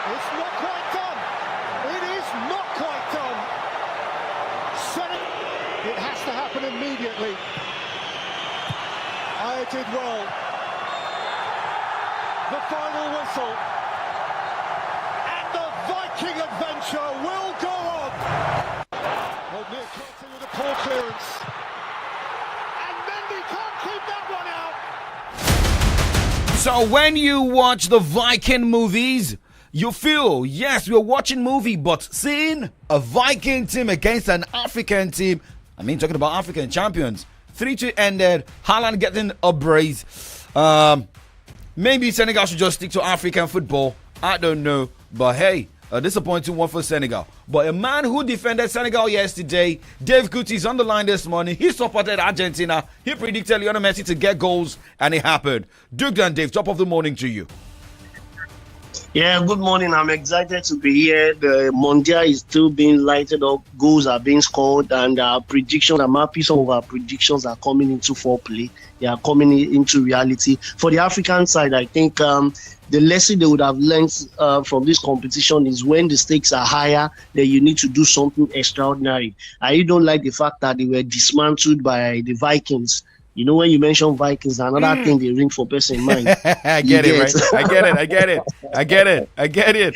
It's not quite done. It is not quite done. It has to happen immediately. I did well. The final whistle. And the Viking adventure will go on. Oh, near Carter with a poor clearance. And Mendy can't keep that one out. So when you watch the Viking movies, you feel, yes, we're watching movie, but seeing a Viking team against an African team, I mean, talking about African champions, 3-2 ended, Haaland getting a brace. Maybe Senegal should just stick to African football. I don't know. But hey, a disappointing one for Senegal. But a man who defended Senegal yesterday, Dave Kuti, is on the line this morning. He supported Argentina. He predicted Lionel Messi to get goals, and it happened. Duke and Dave, top of the morning to you. Yeah, good morning. I'm excited to be here. The Mondial is still being lighted up. Goals are being scored, and our predictions, I'm happy some of our predictions are coming into foreplay. They are coming into reality. For the African side, I think the lesson they would have learned from this competition is when the stakes are higher, then you need to do something extraordinary. I really don't like the fact that they were dismantled by the Vikings. You know, when you mention Vikings, another thing they ring for person in mind. I get it, right? I get it.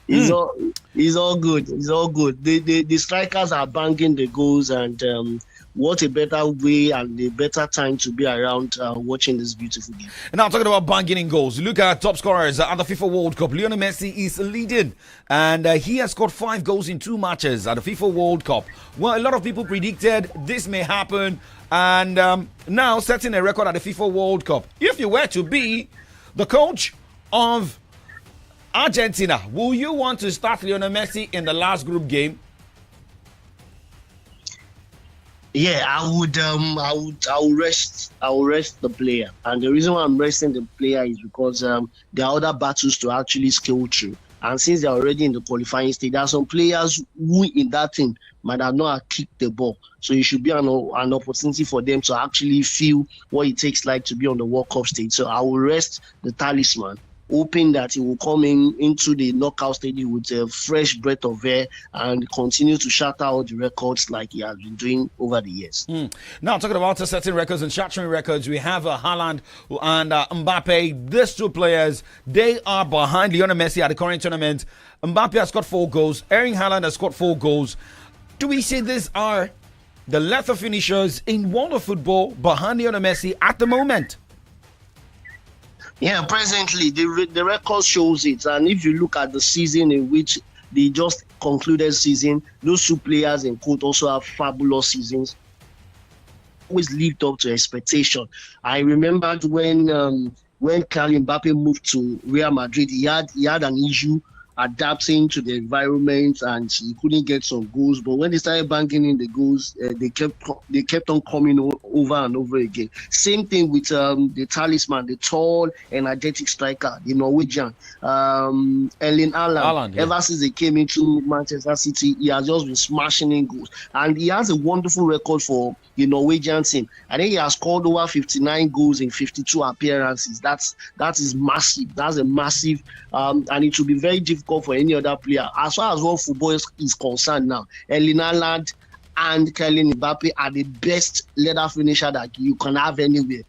It's all good. It's all good. The strikers are banging the goals, and what a better way and a better time to be around watching this beautiful game. And now talking about banging in goals, look at top scorers at the FIFA World Cup. Lionel Messi is leading, and he has scored 5 goals in 2 matches at the FIFA World Cup. Well, a lot of people predicted this may happen, and now setting a record at the FIFA World Cup. If you were to be the coach of Argentina, will you want to start Lionel Messi in the last group game? Yeah, I would rest the player, and the reason why I'm resting the player is because there are other battles to actually scale through. And since they're already in the qualifying stage, there are some players who in that team might have not kicked the ball. So it should be an opportunity for them to actually feel what it takes like to be on the World Cup stage. So I will rest the talisman, hoping that he will come into the knockout stage with a fresh breath of air and continue to shatter all the records like he has been doing over the years. Now, talking about setting records and shattering records, we have Haaland and Mbappe. These 2 players, they are behind Lionel Messi at the current tournament. Mbappe has scored 4 goals. Erling Haaland has scored 4 goals. Do we say these are the lesser finishers in world of football behind Lionel Messi at the moment? Yeah, presently the record shows it, and if you look at the season in which they just concluded season, those 2 players in quote also have fabulous seasons. Always lived up to expectation. I remembered when Kylian Mbappe moved to Real Madrid, he had an issue adapting to the environment, and he couldn't get some goals. But when they started banging in the goals, they kept on coming over and over again. Same thing with the talisman, the tall, energetic striker, the Norwegian, Erling Haaland. Yeah. Ever since he came into Manchester City, he has just been smashing in goals, and he has a wonderful record for the Norwegian team. I think he has scored over 59 goals in 52 appearances. That is massive. That's a massive, and it will be very difficult for any other player. As far as world football is concerned now, Erling Haaland and Kylian Mbappe are the best leather finisher that you can have anywhere.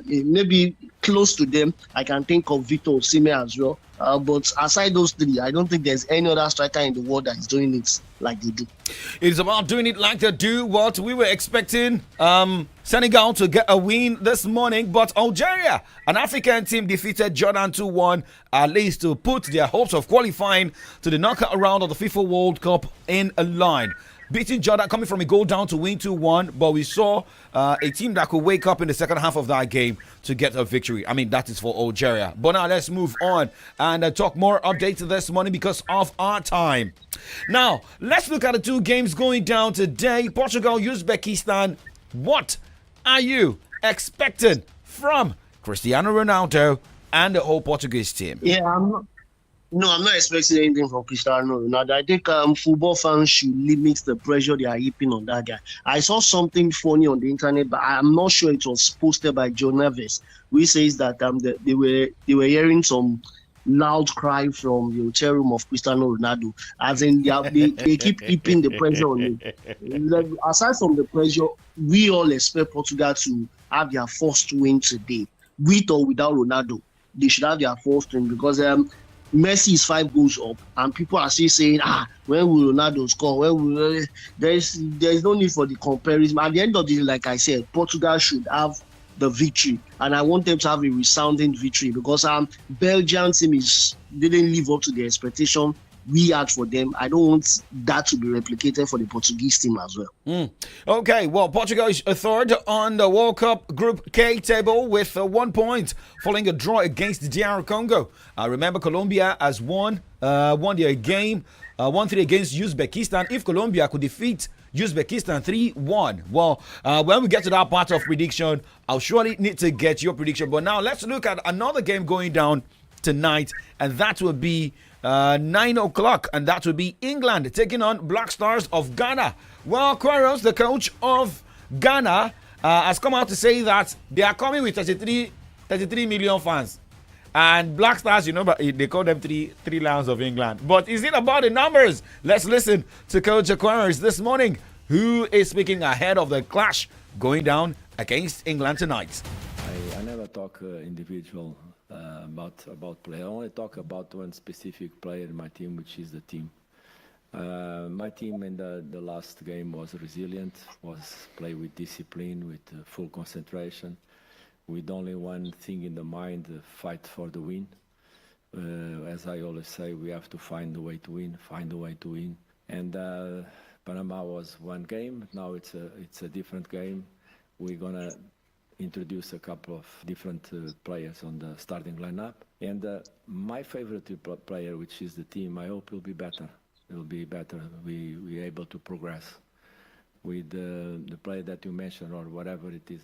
Maybe close to them, I can think of Victor Osimhen as well. But aside those 3, I don't think there's any other striker in the world that is doing it like they do. It's about doing it like they do. What we were expecting Senegal to get a win this morning, but Algeria, an African team, defeated Jordan 2-1, at least to put their hopes of qualifying to the knockout round of the FIFA World Cup in a line. Beating Jordan, coming from a goal down to win 2-1, but we saw a team that could wake up in the second half of that game to get a victory. I mean, that is for Algeria. But now let's move on and talk more updates this morning because of our time. Now, let's look at the 2 games going down today. Portugal, Uzbekistan. What are you expecting from Cristiano Ronaldo and the whole Portuguese team? Yeah, I'm not expecting anything from Cristiano Ronaldo. I think football fans should limit the pressure they are heaping on that guy. I saw something funny on the internet, but I'm not sure it was posted by Joe Neves, which says that they were hearing some loud cry from the hotel room of Cristiano Ronaldo. As in, they keep keeping the pressure on him. Like, aside from the pressure, we all expect Portugal to have their first win today. With or without Ronaldo, they should have their first win because Messi is 5 goals up, and people are still saying, when will Ronaldo score? There's no need for the comparison. At the end of the day, like I said, Portugal should have the victory, and I want them to have a resounding victory because Belgian team didn't live up to the expectation we had for them. I don't want that to be replicated for the Portuguese team as well. Okay, well, Portugal is a third on the World Cup Group K table with 1 point following a draw against DR Congo. Remember, Colombia has won their game 1-3 against Uzbekistan. If Colombia could defeat Uzbekistan 3-1, well, when we get to that part of prediction, I'll surely need to get your prediction. But now let's look at another game going down tonight, and that will be 9 o'clock, and that will be England taking on Black Stars of Ghana. Well, Queiroz, the coach of Ghana, has come out to say that they are coming with 33 million fans. And Black Stars, they call them three Lions of England. But is it about the numbers? Let's listen to Coach Queiroz this morning, who is speaking ahead of the clash going down against England tonight. I never talk individual about player. I only talk about one specific player in my team, which is the team. My team in the last game was resilient, was play with discipline, with full concentration, with only one thing in the mind, fight for the win. As I always say, we have to find a way to win, And Panama was one game. Now it's a different game. We're gonna introduce a couple of different players on the starting lineup. And my favorite player, which is the team, I hope will be better. It will be better. We're able to progress with the player that you mentioned or whatever it is.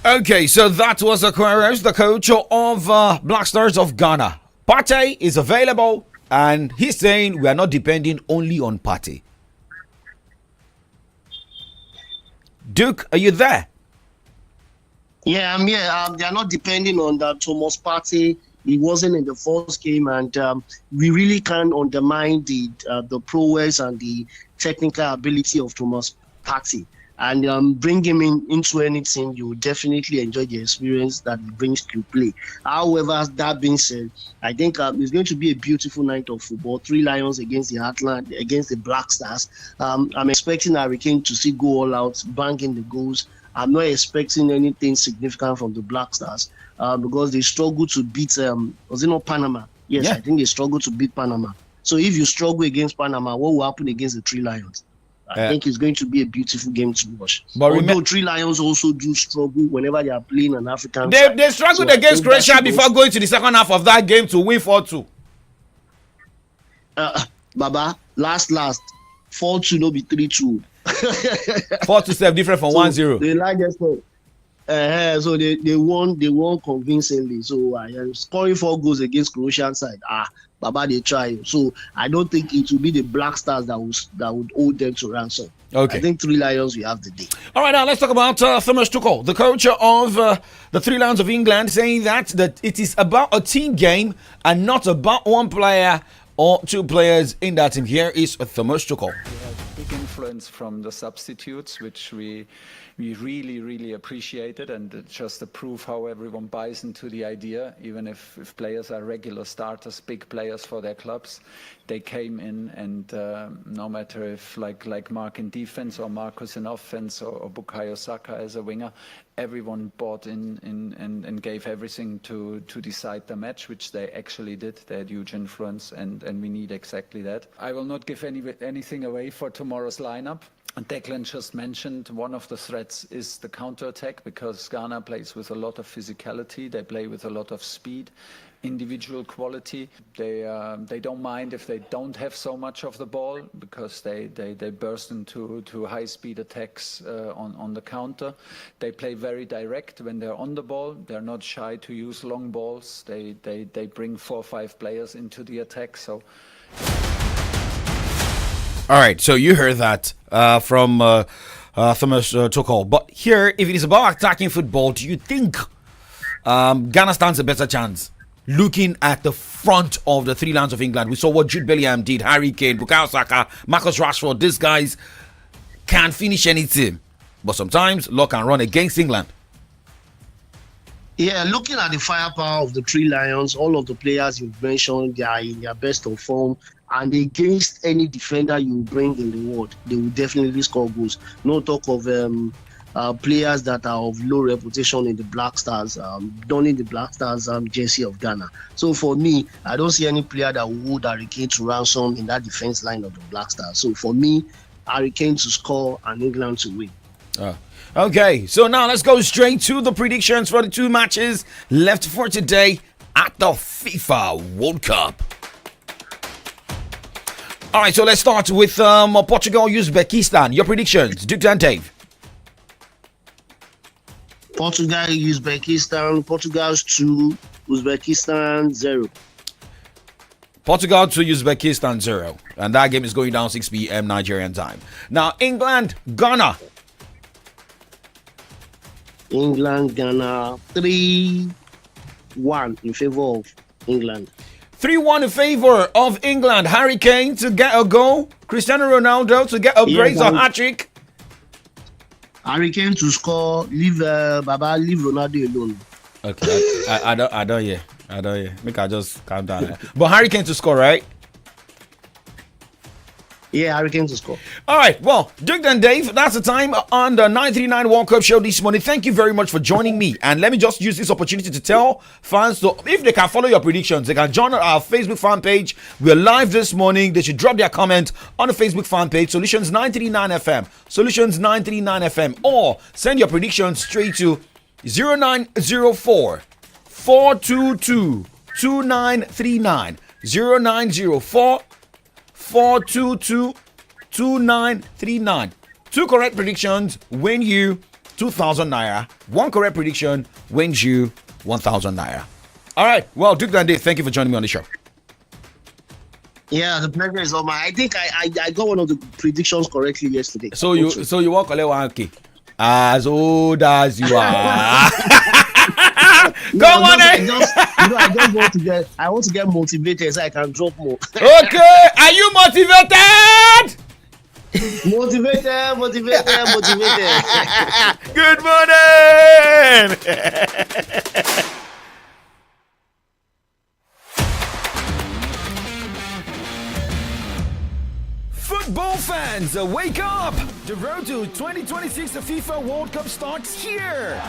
Okay, so that was Queiroz, the coach of Black Stars of Ghana. Partey is available, and he's saying we are not depending only on Partey. Duke, are you there? Yeah, I'm here. They are not depending on Thomas Partey. He wasn't in the first game, and we really can't undermine the prowess and the technical ability of Thomas Partey. And bring him into anything, you will definitely enjoy the experience that he brings to play. However, that being said, I think it's going to be a beautiful night of football. 3 Lions against the Black Stars. I'm expecting Harry Kane to go all out, banging the goals. I'm not expecting anything significant from the Black Stars because they struggle to beat, was it not Panama? Yes, yeah. I think they struggle to beat Panama. So if you struggle against Panama, what will happen against the 3 Lions? I think it's going to be a beautiful game to watch. But although 3 Lions also do struggle whenever they are playing an African side. They struggled against Croatia before going to the second half of that game to win 4-2. Baba, last 4-2 no be 3-2. 4-7 different from 1-0. They like that. So they won convincingly. So I am scoring 4 goals against Croatian side. Baba, they try. So I don't think it will be the Black Stars that would hold them to ransom. Okay. I think 3 Lions will have the day. All right, now let's talk about Thomas Tuchel, the coach of the 3 Lions of England, saying that it is about a team game and not about one player or 2 players in that team. Here is Thomas Tuchel. We have big influence from the substitutes, which we really appreciated, and it's just a proof how everyone buys into the idea. Even if players are regular starters, big players for their clubs, they came in, and no matter if like Mark in defense or Marcus in offense or Bukayo Saka as a winger, everyone bought in and gave everything to decide the match, which they actually did. They had huge influence, and we need exactly that. I will not give anything away for tomorrow's lineup. And Declan just mentioned one of the threats is the counter-attack, because Ghana plays with a lot of physicality. They play with a lot of speed, individual quality. They don't mind if they don't have so much of the ball, because they burst into high-speed attacks on the counter. They play very direct when they're on the ball. They're not shy to use long balls. They bring 4 or 5 players into the attack. So. All right, so you heard that from Thomas Tuchel. But here, if it is about attacking football, do you think Ghana stands a better chance looking at the front of the three lions of England, we saw what Jude Bellingham did, Harry Kane, Bukayo Saka, Marcus Rashford. These guys can't finish anything, but sometimes luck can run against England. Yeah, looking at the firepower of the Three Lions, all of the players you've mentioned, they are in their best of form. And against any defender you bring in the world, they will definitely score goals. No talk of players that are of low reputation in the Black Stars, donning the Black Stars jersey of Ghana. So for me, I don't see any player that will hold Harry Kane to ransom in that defense line of the Black Stars. So for me, Harry Kane to score and England to win. Okay, so now let's go straight to the predictions for the two matches left for today at the FIFA World Cup. All right, so let's start with Portugal, Uzbekistan. Your predictions, Duke and Dave. Portugal, Uzbekistan, Portugal 2, Uzbekistan 0. Portugal to Uzbekistan 0. And that game is going down 6 p.m. Nigerian time. Now, England, Ghana. England, Ghana 3-1 in favor of England. 3-1 in favor of England. Harry Kane to get a goal. Cristiano Ronaldo to get a brace or hat-trick. Harry Kane to score. Leave Ronaldo alone. Okay, I don't hear. Make I just calm down. But Harry Kane to score, right? Yeah, Harry Kane to score. All right, well, Duke and Dave, that's the time on the 939 World Cup show this morning. Thank you very much for joining me. And let me just use this opportunity to tell fans, so if they can follow your predictions, they can join our Facebook fan page. We're live this morning. They should drop their comment on the Facebook fan page, Solutions 939 FM, Solutions 939 FM, or send your predictions straight to 0904 422 2939 0904 422-2939. 2 correct predictions win you 2,000 naira. 1 correct prediction wins you 1,000 naira. All right. Well, Duke Dande, thank you for joining me on the show. Yeah, the pleasure is all mine. I think I got one of the predictions correctly yesterday. So you walk collect 1K as old as you are. Come on, I want to get motivated so I can drop more. Okay, are you motivated? Motivated. Good morning. Football fans, wake up! The road to 2026 FIFA World Cup starts here.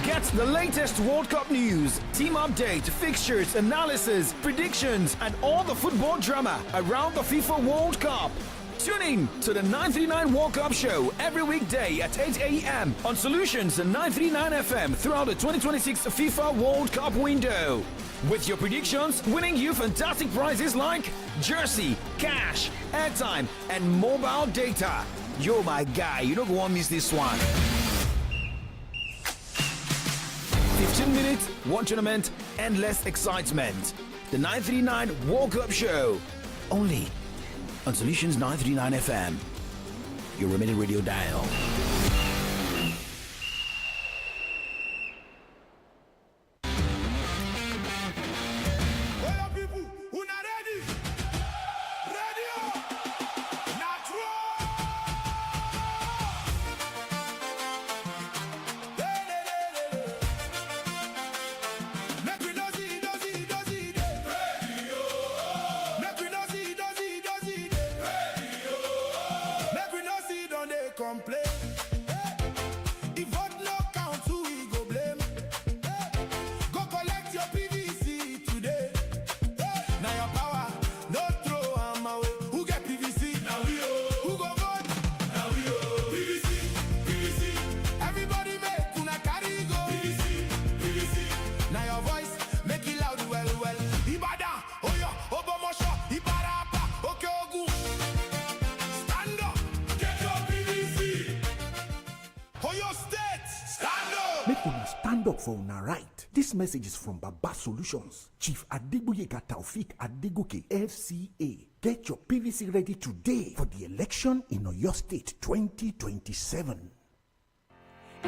Get the latest World Cup news, team update, fixtures, analysis, predictions, and all the football drama around the FIFA World Cup. Tune in to the 939 World Cup show every weekday at 8 a.m. on Solutions 939 FM throughout the 2026 FIFA World Cup window. With your predictions, winning you fantastic prizes like jersey, cash, airtime, and mobile data. Yo, my guy, you don't want to miss this one. 15 minutes, one tournament, endless excitement. The 939 World Cup show. Only on Solutions 939 FM. Your remitted radio dial. Stand up for una right. This message is from Baba Solutions. Chief Adegboyega Taufik Adegoke, FCA. Get your PVC ready today for the election in Oyo State 2027.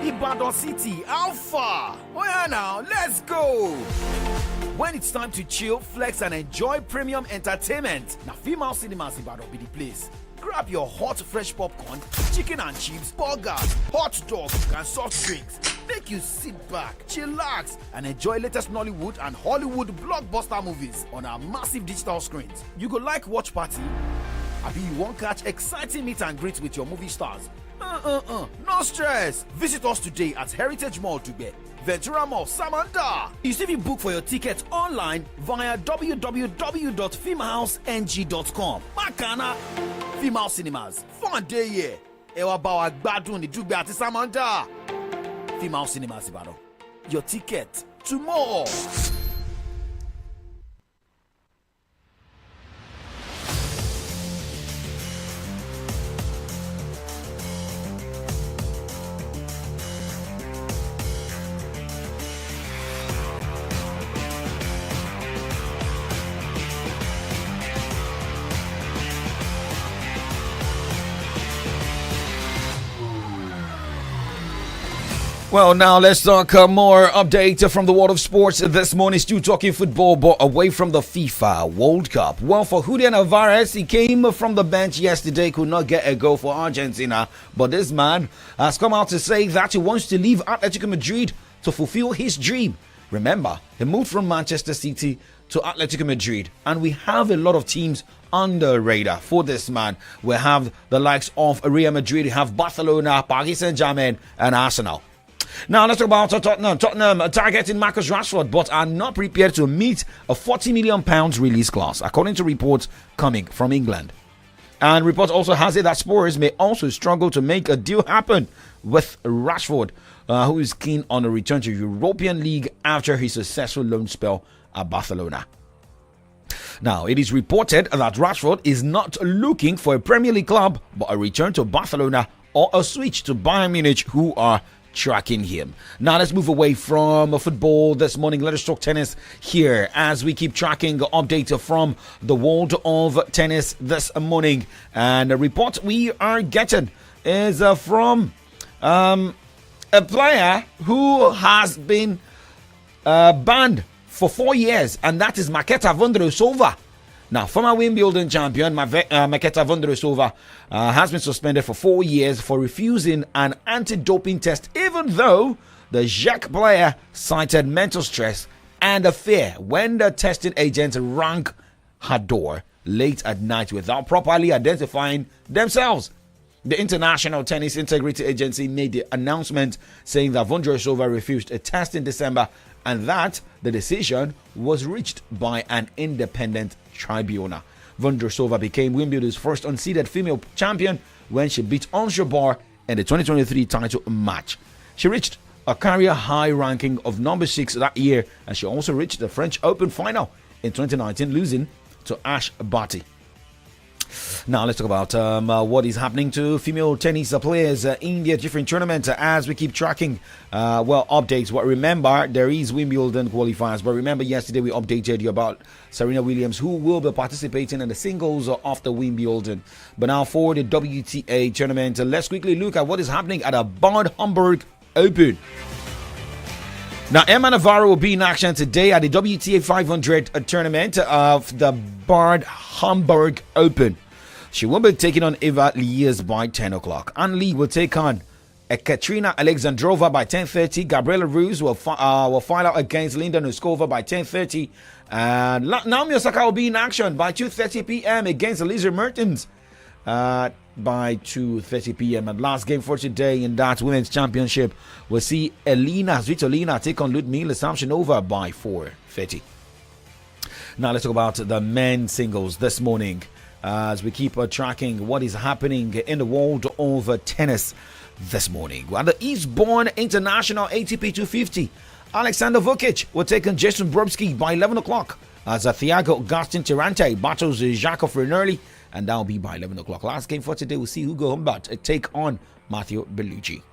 Ibadan City, how far? Oh yeah now, let's go! When it's time to chill, flex and enjoy premium entertainment, na Female Cinemas Ibadan be the place. Grab your hot fresh popcorn, chicken and chips, burgers, hot dogs and soft drinks. Make you sit back, chillax and enjoy latest Nollywood and Hollywood blockbuster movies on our massive digital screens. You go like watch party? Abi you wan catch exciting meet and greet with your movie stars? No stress. Visit us today at Heritage Mall Dugbe, Ventura Mall, Samanda. You still can book for your tickets online via www.filmhouseng.com. Makana Female Cinemas. Fun day here. Ewa bawa gbadun ni Dugbe ati Samanda. Female Cinemas Ibadan. Your ticket tomorrow. Well, now let's talk more update from the world of sports. This morning, still talking football, but away from the FIFA World Cup. Well, for Julian Alvarez, he came from the bench yesterday, could not get a goal for Argentina. But this man has come out to say that he wants to leave Atletico Madrid to fulfill his dream. Remember, he moved from Manchester City to Atletico Madrid, and we have a lot of teams on the radar for this man. We have the likes of Real Madrid, we have Barcelona, Paris Saint-Germain, and Arsenal. Now let's talk about Tottenham. Tottenham targeting Marcus Rashford, but are not prepared to meet a £40 million release clause, according to reports coming from England. And reports also has it that Spurs may also struggle to make a deal happen with Rashford, who is keen on a return to European League after his successful loan spell at Barcelona. Now, it is reported that Rashford is not looking for a Premier League club, but a return to Barcelona or a switch to Bayern Munich, who are tracking him. Now let's move away from football this morning. Let us talk tennis here as we keep tracking the update from the world of tennis this morning. And the report we are getting is from a player who has been banned for 4 years, and that is Marketa Vondrousova. Now, former Wimbledon champion Marketa Vondrousova has been suspended for 4 years for refusing an anti-doping test, even though the Czech player cited mental stress and a fear when the testing agent rang her door late at night without properly identifying themselves. The International Tennis Integrity Agency made the announcement saying that Vondrousova refused a test in December and that the decision was reached by an independent tribunal. Vondrousova became Wimbledon's first unseeded female champion when she beat Ons Jabeur in the 2023 title match. She reached a career high ranking of number 6 that year, and she also reached the French Open final in 2019, losing to Ash Barty. Now let's talk about what is happening to female tennis players in their different tournaments as we keep tracking updates. But remember, there is Wimbledon qualifiers. But remember, yesterday we updated you about Serena Williams, who will be participating in the singles of the Wimbledon. But now for the WTA tournament, let's quickly look at what is happening at the Bad Homburg Open. Now, Emma Navarro will be in action today at the WTA 500 tournament of the Bad Homburg Open. She will be taking on Eva Lies by 10 o'clock. Ann Lee will take on Katrina Alexandrova by 10:30. Gabriela Ruse will file out against Linda Noskova by 10:30. And Naomi Osaka will be in action by 2:30 p.m. against Elisa Mertens by 2:30 p.m. And last game for today in that women's championship, we'll see Elina Svitolina take on Ludmila Samsonova by 4:30. Now let's talk about the men's singles this morning as we keep tracking what is happening in the world of tennis this morning. At the Eastbourne International ATP 250, Alexander Vukic will take on Jason Brobski by 11 o'clock as Thiago Agustin Tirante battles Jacob Rennerli, and that will be by 11 o'clock. Last game for today, we'll see Hugo Humbert take on Matteo Bellucci.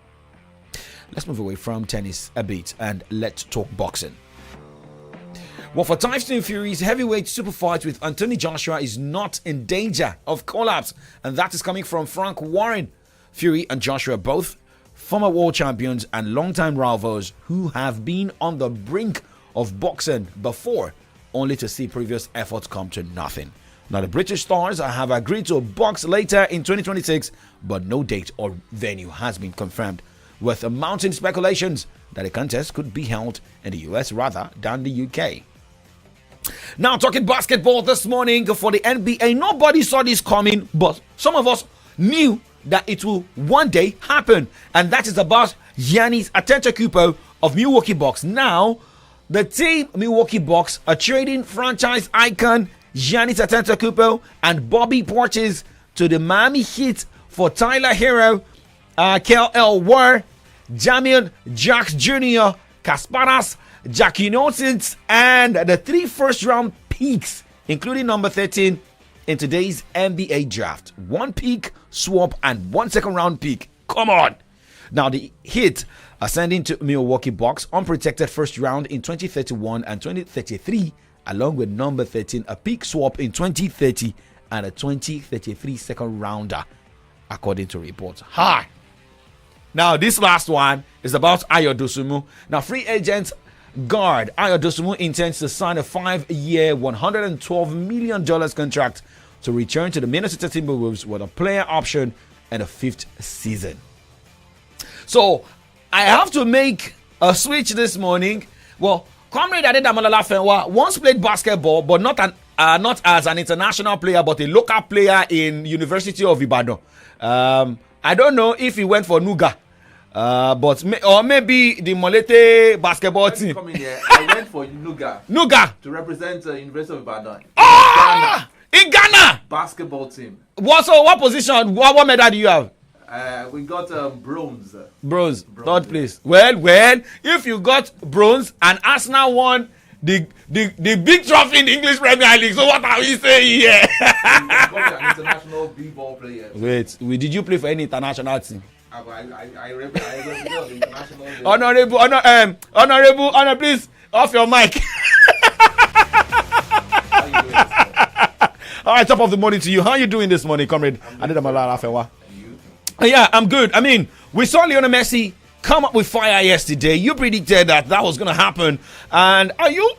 Let's move away from tennis a bit and let's talk boxing. Well, for Tyson Fury's heavyweight super fight with Anthony Joshua is not in danger of collapse, and that is coming from Frank Warren. Fury and Joshua both former world champions and longtime rivals who have been on the brink of boxing before, only to see previous efforts come to nothing. Now, the British Stars have agreed to box later in 2026, but no date or venue has been confirmed, with mounting speculations that the contest could be held in the US rather than the UK. Now, talking basketball this morning for the NBA, nobody saw this coming, but some of us knew that it will one day happen, and that is about Giannis Antetokounmpo of Milwaukee Bucks. Now, the team Milwaukee Bucks are trading franchise icon Giannis Antetokounmpo and Bobby Portis to the Miami Heat for Tyler Hero, Kel Elwar, Jamian Jacks Jr., Kasparas Giannousis, and the 3 first-round picks, including number 13 in today's NBA draft. 1 pick swap and 1 second-round pick. Come on! Now, the Heat are sending to Milwaukee Bucks unprotected first round in 2031 and 2033, along with number 13, a pick swap in 2030 and a 2033 second rounder, according to reports. Hi! Now, this last one is about Ayo Dosunmu. Now, free agent guard Ayo Dosunmu intends to sign a 5-year, $112 million contract to return to the Minnesota Timberwolves with a player option and a 5th season. So, I have to make a switch this morning. Well, Comrade Adedamola Fenwa once played basketball, but not as an international player, but a local player in University of Ibadan. I don't know if he went for Nuga. Or maybe the Molete basketball team. Coming here, I went for Nuga. Nuga To represent University of Ibadan. in Ghana. Basketball team. What position? What medal do you have? We got bronze. Bronze, 3rd place. Well, if you got bronze and Arsenal won the big trophy in the English Premier League, so what are we saying here? We got an international b-ball player. Wait, did you play for any international team? I represent the international level. Honorable, please off your mic. How you doing, sir? All right, top of the morning to you. How are you doing this morning, comrade? Adedamola Afenwa. And you? Yeah, I'm good. I mean, we saw Lionel Messi come up with fire yesterday. You predicted that was going to happen. And are you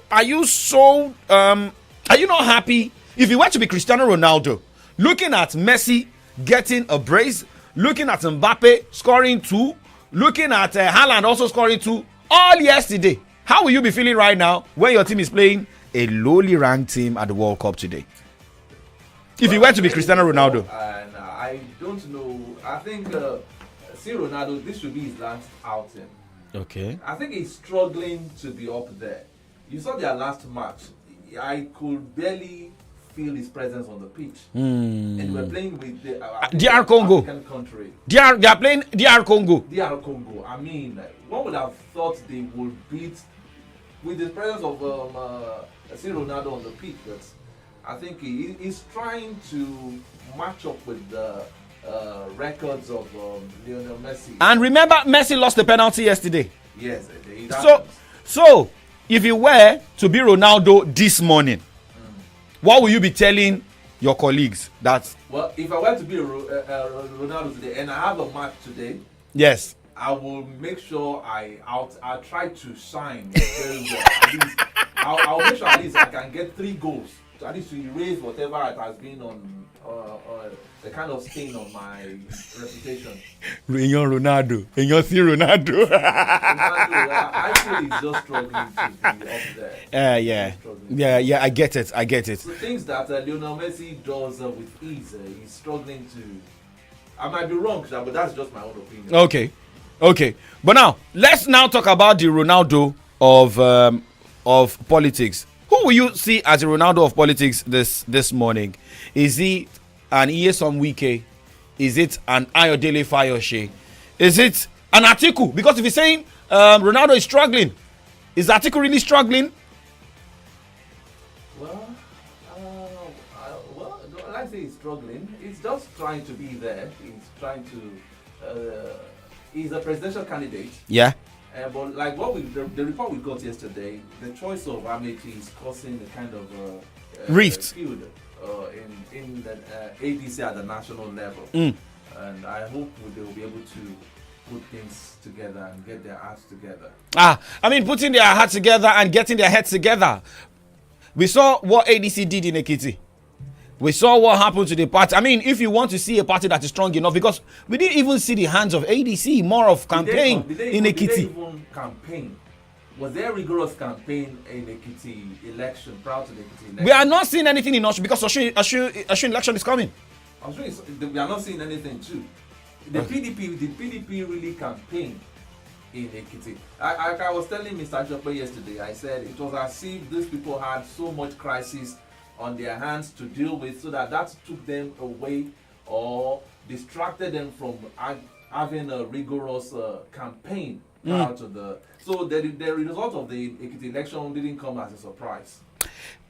not happy? If you were to be Cristiano Ronaldo, looking at Messi getting a brace, looking at Mbappe scoring 2, looking at Haaland also scoring 2, all yesterday, how will you be feeling right now when your team is playing a lowly ranked team at the World Cup today? If you were to be Cristiano Ronaldo. And I don't know. I think see Ronaldo, this should be his last outing. Okay. I think he's struggling to be up there. You saw their last match. I could barely feel his presence on the pitch. And we're playing with the DR Congo. African country. They are playing DR Congo. DR Congo. I mean, one would have thought they would beat with the presence of Ronaldo on the pitch, but I think he's trying to match up with the records of Lionel Messi. And remember, Messi lost the penalty yesterday. Yes, it So if you were to be Ronaldo this morning, what will you be telling your colleagues? Well, if I were to be Ronaldo today and I have a match today, yes, I will make sure I'll try to shine very well. At least I'll make sure at least I can get 3 goals. So at least to erase whatever it has been on the kind of stain on my reputation. Ronaldo, Ronaldo. I feel he's just struggling to be up there. Yeah, I get it. So things that Lionel Messi does with ease, he's struggling to. I might be wrong, but that's just my own opinion. Okay. But now let's talk about the Ronaldo of politics. Who will you see as a Ronaldo of politics this morning? Is he an Nyesom Wike? Is it an Ayodele Fayose? Is it an Atiku? Because if you're saying Ronaldo is struggling, is Atiku really struggling? Well, don't I say he's struggling? He's just trying to be there. He's trying to. He's a presidential candidate. Yeah. But like the report we got yesterday, the choice of Amity is causing a kind of rift feud in the ADC at the national level. Mm. And I hope they will be able to put things together and get their acts together. I mean, putting their hearts together and getting their heads together. We saw what ADC did in Ekiti. We saw what happened to the party. I mean, if you want to see a party that is strong enough, because we didn't even see the hands of ADC, more of campaign in Ekiti. Did they even campaign? Was there rigorous campaign in Ekiti election, prior to the Ekiti election? We are not seeing anything in Osun because Osun election is coming. I'm sure we are not seeing anything too. The PDP really campaigned in Ekiti. I was telling Mr. Jope yesterday, I said it was as if these people had so much crisis on their hands to deal with, so that took them away or distracted them from having a rigorous campaign prior to the. So the result of the Ekiti election didn't come as a surprise.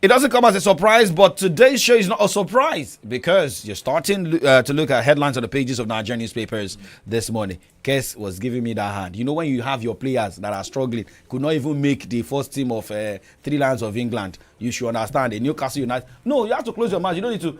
It doesn't come as a surprise, but today's show is not a surprise because you're starting to look at headlines on the pages of Nigerian newspapers this morning. Kes was giving me that hand. You know, when you have your players that are struggling, could not even make the first team of 3 Lions of England, you should understand. The Newcastle United, no, you have to close your mouth. You don't need to